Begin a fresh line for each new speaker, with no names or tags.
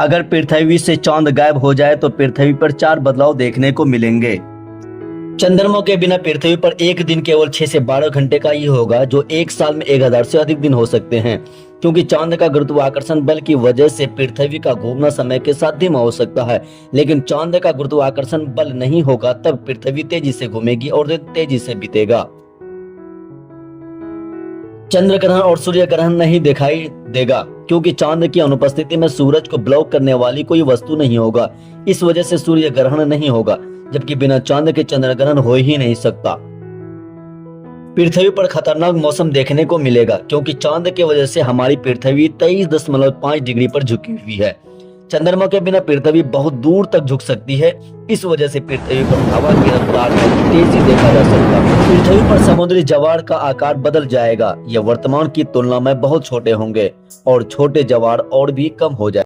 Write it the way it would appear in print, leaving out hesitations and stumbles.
अगर पृथ्वी से चांद गायब हो जाए तो पृथ्वी पर 4 बदलाव देखने को मिलेंगे। चंद्रमा के बिना पृथ्वी पर एक दिन केवल 6 से 12 घंटे का ही होगा, जो एक साल में 1000 से अधिक दिन हो सकते हैं। क्योंकि चांद का गुरुत्वाकर्षण बल की वजह से पृथ्वी का घूमना समय के साथ धीमा हो सकता है, लेकिन चांद का गुरुत्वाकर्षण बल नहीं होगा तब पृथ्वी तेजी से घूमेगी और दिन तेजी से बीतेगा। चंद्र ग्रहण और सूर्य ग्रहण नहीं दिखाई देगा, क्योंकि चांद की अनुपस्थिति में सूरज को ब्लॉक करने वाली कोई वस्तु नहीं होगा। इस वजह से सूर्य ग्रहण नहीं होगा, जबकि बिना चांद के चंद्र ग्रहण हो ही नहीं सकता। पृथ्वी पर खतरनाक मौसम देखने को मिलेगा, क्योंकि चांद की वजह से हमारी पृथ्वी 23.5 डिग्री पर झुकी हुई है। चंद्रमा के बिना पृथ्वी बहुत दूर तक झुक सकती है। इस वजह से पृथ्वी पर हवा की रफ्तार में तेजी देखा जा सकता है। पृथ्वी पर समुद्री ज्वार का आकार बदल जाएगा। यह वर्तमान की तुलना में बहुत छोटे होंगे और छोटे ज्वार और भी कम हो जाएंगे।